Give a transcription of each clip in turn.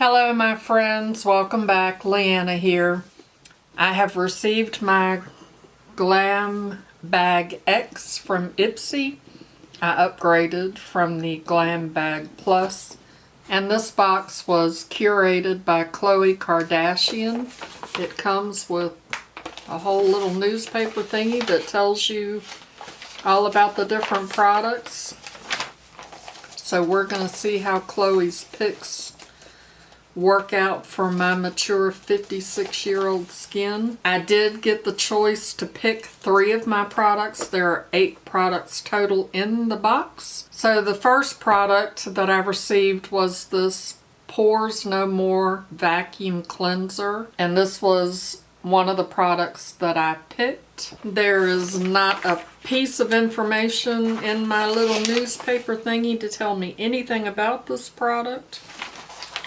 Hello my friends, welcome back. Leanna here. I have received my Glam Bag X from IPSY. I upgraded from the Glam Bag Plus, and this box was curated by Khloe Kardashian. It comes with a whole little newspaper thingy that tells you all about the different products. So we're going to see how Khloe's picks work out for my mature 56-year-old skin. I did get the choice to pick 3 of my products. There are 8 products total in the box. So the first product that I received was this Pores No More Vacuum Cleanser, and this was one of the products that I picked. There is not a piece of information in my little newspaper thingy to tell me anything about this product.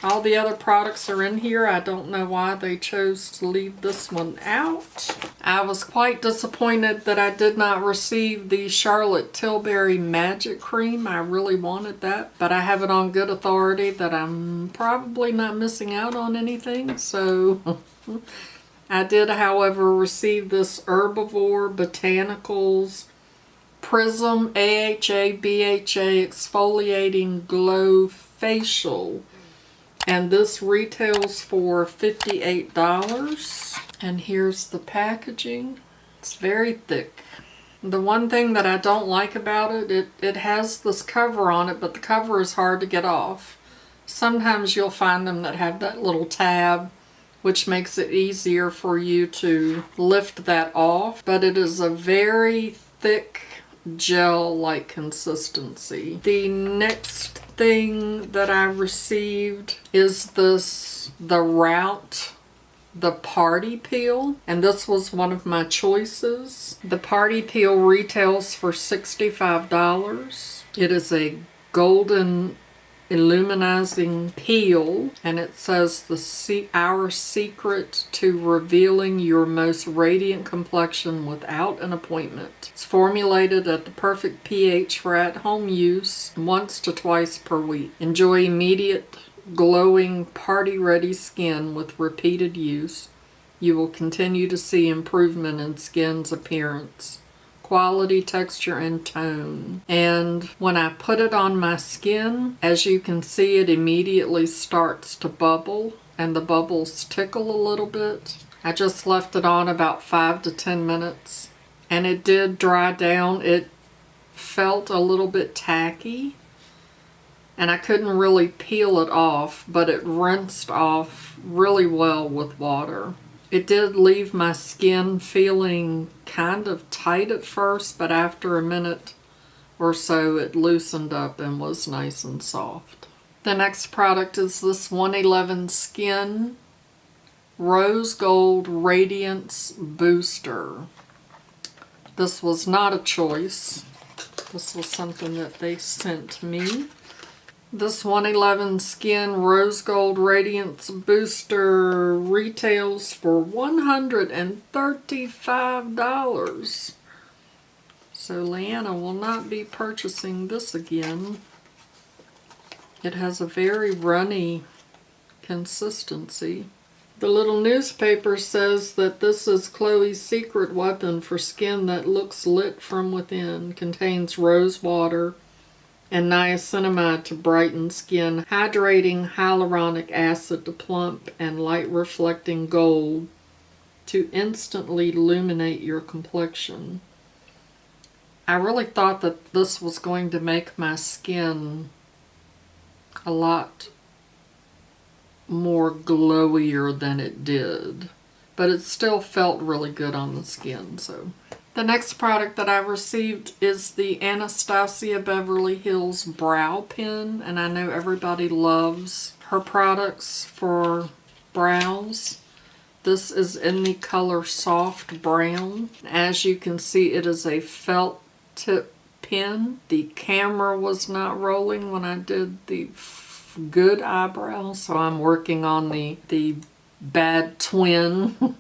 All the other products are in here. I don't know why they chose to leave this one out. I was quite disappointed that I did not receive the Charlotte Tilbury Magic Cream. I really wanted that, but I have it on good authority that I'm probably not missing out on anything, so I did, however, receive this Herbivore Botanicals Prism AHA BHA Exfoliating Glow Facial. And this retails for $58. And here's the packaging. It's very thick. The one thing that I don't like about it, it has this cover on it, but the cover is hard to get off. Sometimes you'll find them that have that little tab, which makes it easier for you to lift that off. But it is a very thick gel-like consistency. The next thing that I received is the Route the Party Peel, and this was one of my choices. The Party Peel retails for $65. It is a golden illuminizing peel, and it says our secret to revealing your most radiant complexion without an appointment. It's formulated at the perfect pH for at-home use, once to twice per week. Enjoy immediate glowing party-ready skin with repeated use. You will continue to see improvement in skin's appearance, quality, texture, and tone. And when I put it on my skin, as you can see, it immediately starts to bubble, and the bubbles tickle a little bit. I just left it on about 5 to 10 minutes, and it did dry down. It felt a little bit tacky, and I couldn't really peel it off, but it rinsed off really well with water. It did leave my skin feeling kind of tight at first, but after a minute or so it loosened up and was nice and soft. The next product is this 111 Skin Rose Gold Radiance Booster. This was not a choice. This was something that they sent me. This 111 Skin Rose Gold Radiance Booster retails for $135. So Leanna will not be purchasing this again. It has a very runny consistency. The little newspaper says that this is Khloe's secret weapon for skin that looks lit from within. Contains rose water and niacinamide to brighten skin, hydrating hyaluronic acid to plump, and light reflecting gold to instantly illuminate your complexion. I really thought that this was going to make my skin a lot more glowier than it did, but it still felt really good on the skin. So the next product that I received is the Anastasia Beverly Hills Brow Pen, and I know everybody loves her products for brows. This is in the color Soft Brown. As you can see, it is a felt tip pen. The camera was not rolling when I did the good eyebrows, so I'm working on the bad twin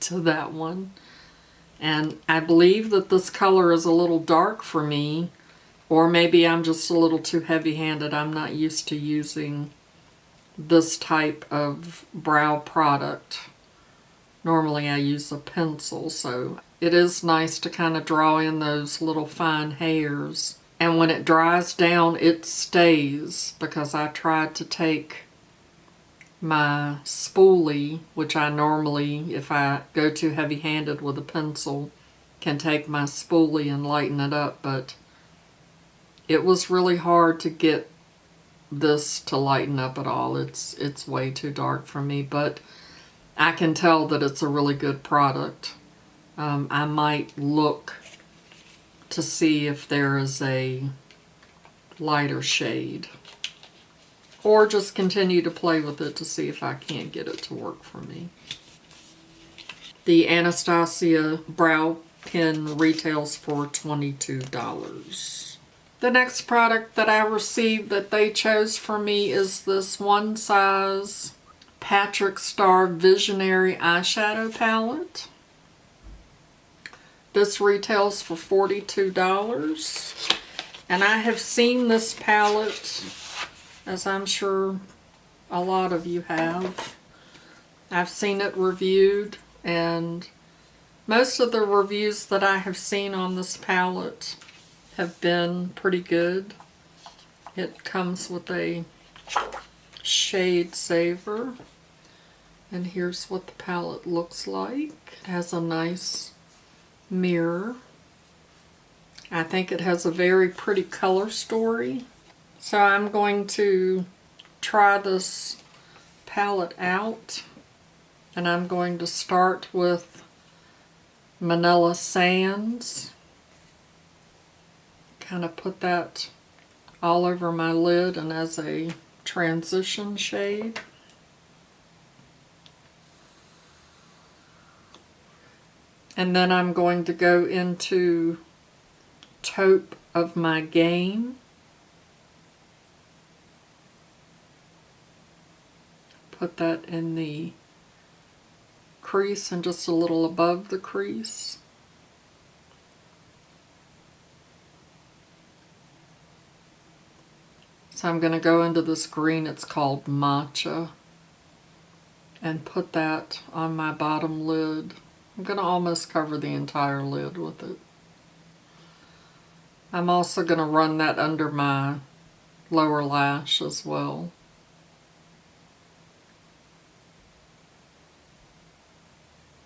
to that one. And I believe that this color is a little dark for me, or maybe I'm just a little too heavy-handed. I'm not used to using this type of brow product. Normally I use a pencil, so it is nice to kind of draw in those little fine hairs. And when it dries down, it stays, because I tried to take my spoolie, which I normally, if I go too heavy-handed with a pencil, can take my spoolie and lighten it up, but it was really hard to get this to lighten up at all. It's way too dark for me, but I can tell that it's a really good product. I might look to see if there is a lighter shade, or just continue to play with it to see if I can't get it to work for me. The Anastasia brow pen retails for $22. The next product that I received that they chose for me is this one size Patrick Star Visionary eyeshadow palette. This retails for $42. And I have seen this palette, as I'm sure a lot of you have. I've seen it reviewed, and most of the reviews that I have seen on this palette have been pretty good. It comes with a shade saver, and here's what the palette looks like. It has a nice mirror. I think it has a very pretty color story. So I'm going to try this palette out, and I'm going to start with Manila Sands. Kind of put that all over my lid and as a transition shade. And then I'm going to go into Taupe of My Game. Put that in the crease and just a little above the crease. So I'm going to go into this green, it's called Matcha, and put that on my bottom lid. I'm going to almost cover the entire lid with it. I'm also going to run that under my lower lash as well.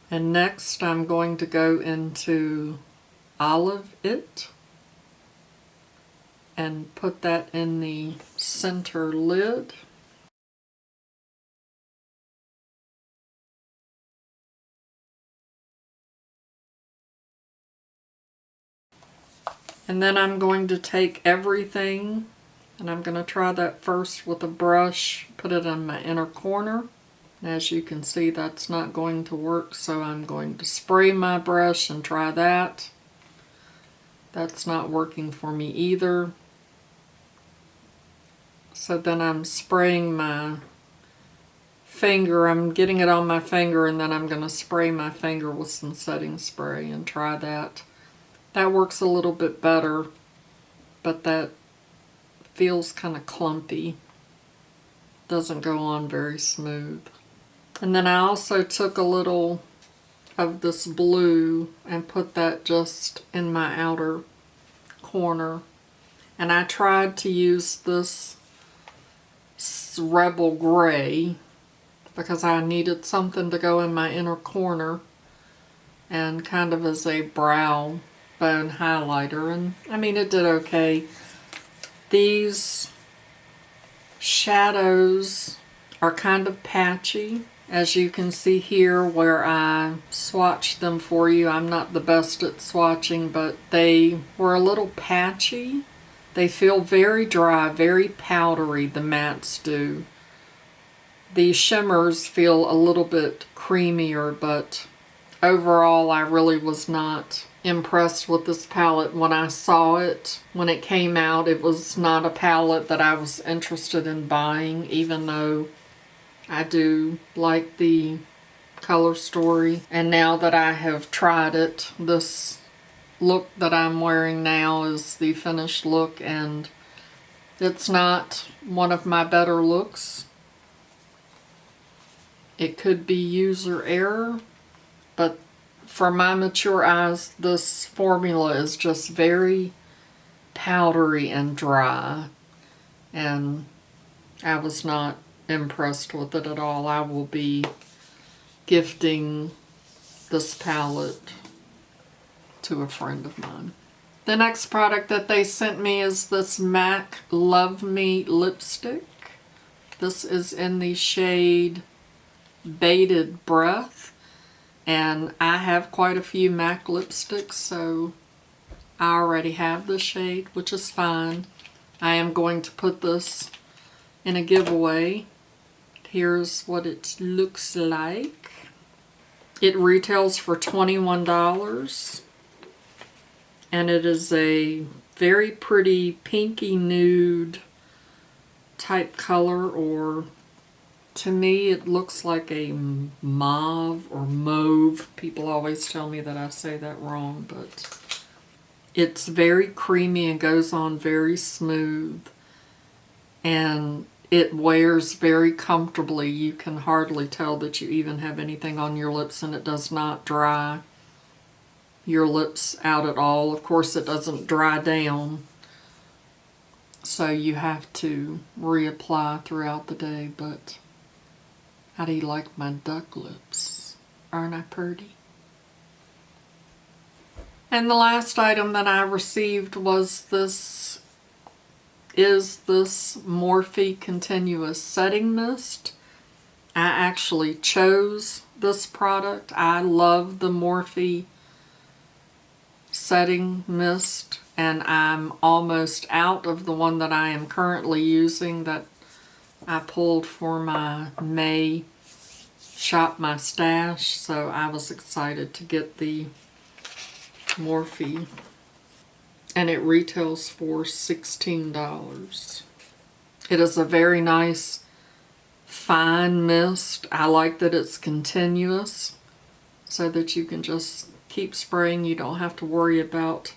And next I'm going to go into Olive It and put that in the center lid. And then I'm going to take everything, and I'm going to try that first with a brush, put it in my inner corner. As you can see, that's not going to work, so I'm going to spray my brush and try that. That's not working for me either. So then I'm spraying my finger. I'm getting it on my finger, and then I'm going to spray my finger with some setting spray and try that. That works a little bit better, but that feels kind of clumpy. Doesn't go on very smooth. And then I also took a little of this blue and put that just in my outer corner. And I tried to use this Rebel Gray because I needed something to go in my inner corner and kind of as a brow bone highlighter, and I mean it did okay. These shadows are kind of patchy, as you can see here where I swatched them for you. I'm not the best at swatching, but they were a little patchy. They feel very dry, very powdery, the mattes do. The shimmers feel a little bit creamier, but overall I really was not impressed with this palette. When I saw it, when it came out, it was not a palette that I was interested in buying, even though I do like the color story. And now that I have tried it, this look that I'm wearing now is the finished look, and it's not one of my better looks. It could be user error, but for my mature eyes, this formula is just very powdery and dry, and I was not impressed with it at all. I will be gifting this palette to a friend of mine. The next product that they sent me is this MAC Love Me lipstick. This is in the shade Bated Breath, and I have quite a few MAC lipsticks, so I already have the shade, which is fine. I am going to put this in a giveaway. Here's what it looks like. It retails for $21, and it is a very pretty pinky nude type color, or to me it looks like a mauve or mauve. People always tell me that I say that wrong, but it's very creamy and goes on very smooth, and it wears very comfortably. You can hardly tell that you even have anything on your lips, and it does not dry your lips out at all. Of course, it doesn't dry down, so you have to reapply throughout the day. But how do you like my duck lips? Aren't I pretty? And the last item that I received was this Morphe Continuous Setting Mist. I actually chose this product. I love the Morphe Setting Mist, and I'm almost out of the one that I am currently using that I pulled for my May Shop My Stash, so I was excited to get the Morphe, and it retails for $16. It is a very nice fine mist. I like that it's continuous so that you can just keep spraying. You don't have to worry about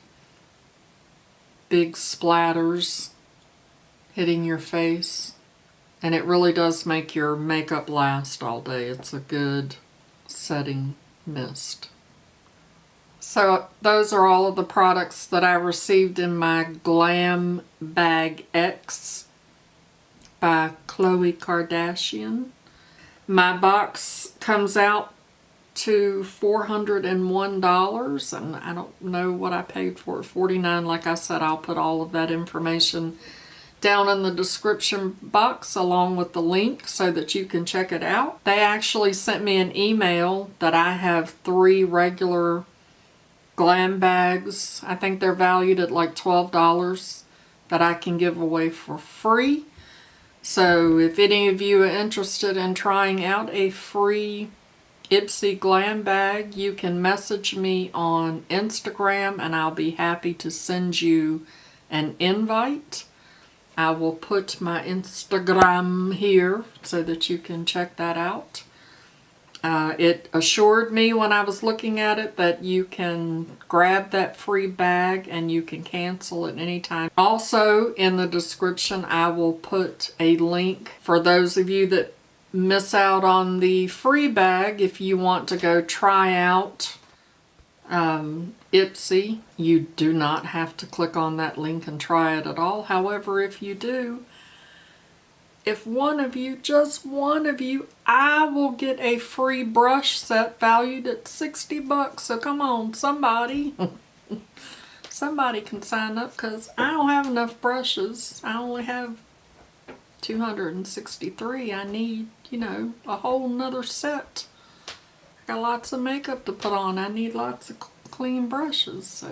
big splatters hitting your face, and it really does make your makeup last all day. It's a good setting mist. So those are all of the products that I received in my Glam Bag X by Khloe Kardashian. My box comes out to $401, and I don't know what I paid for it, $49. Like I said, I'll put all of that information down in the description box along with the link so that you can check it out. They actually sent me an email that I have 3 regular Glam bags. I think they're valued at like $12 that I can give away for free. So if any of you are interested in trying out a free IPSY Glam bag, you can message me on Instagram and I'll be happy to send you an invite. I will put my Instagram here so that you can check that out. It assured me when I was looking at it that you can grab that free bag and you can cancel at any time. Also, in the description, I will put a link for those of you that miss out on the free bag. If you want to go try out IPSY, you do not have to click on that link and try it at all. However, if you do, if one of you, just one of you, I will get a free brush set valued at $60. So come on, somebody. Somebody can sign up, because I don't have enough brushes. I only have 263. I need, you know, a whole nother set. I got lots of makeup to put on. I need lots of clean brushes,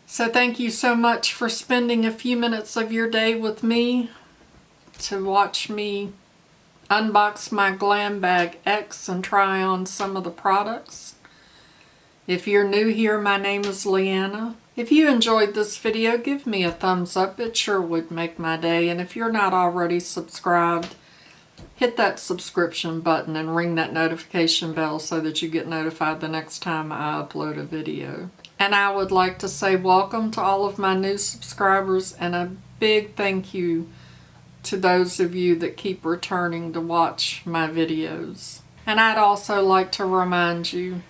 So thank you so much for spending a few minutes of your day with me to watch me unbox my Glam Bag X and try on some of the products. If you're new here, my name is Leanna. If you enjoyed this video, give me a thumbs up. It sure would make my day. And if you're not already subscribed, hit that subscription button and ring that notification bell so that you get notified the next time I upload a video. And I would like to say welcome to all of my new subscribers, and a big thank you to those of you that keep returning to watch my videos. And I'd also like to remind you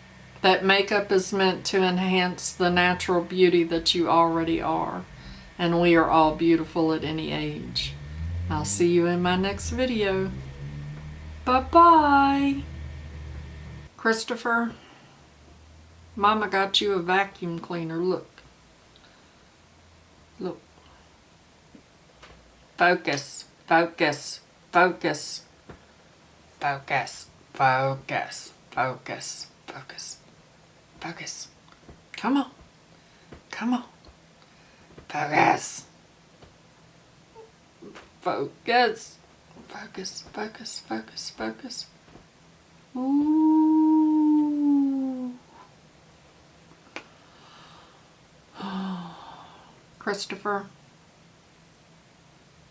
that makeup is meant to enhance the natural beauty that you already are. And we are all beautiful at any age. I'll see you in my next video. Bye-bye. Christopher, Mama got you a vacuum cleaner. Look. Look. Focus. Focus. Focus. Focus. Focus. Focus. Focus. Focus. Come on. Come on. Focus. Focus. Focus. Focus. Focus. Focus. Ooh. Christopher,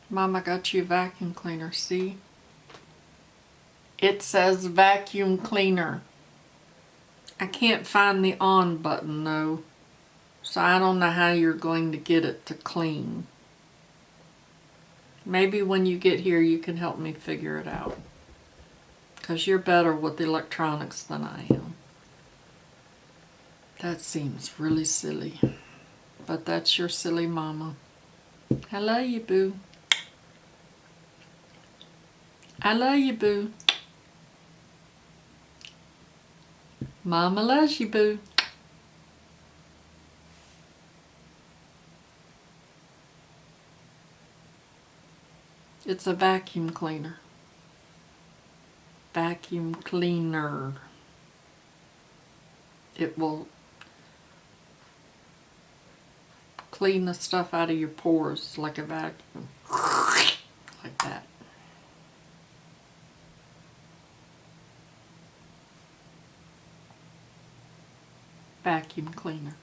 Mama got you a vacuum cleaner, see? It says vacuum cleaner. I can't find the on button though, so I don't know how you're going to get it to clean. Maybe when you get here you can help me figure it out, because you're better with electronics than I am. That seems really silly, but that's your silly mama. I love you, boo. I love you, boo. Mama loves you, boo. It's a vacuum cleaner. Vacuum cleaner. It will clean the stuff out of your pores like a vacuum. Like that. Vacuum cleaner.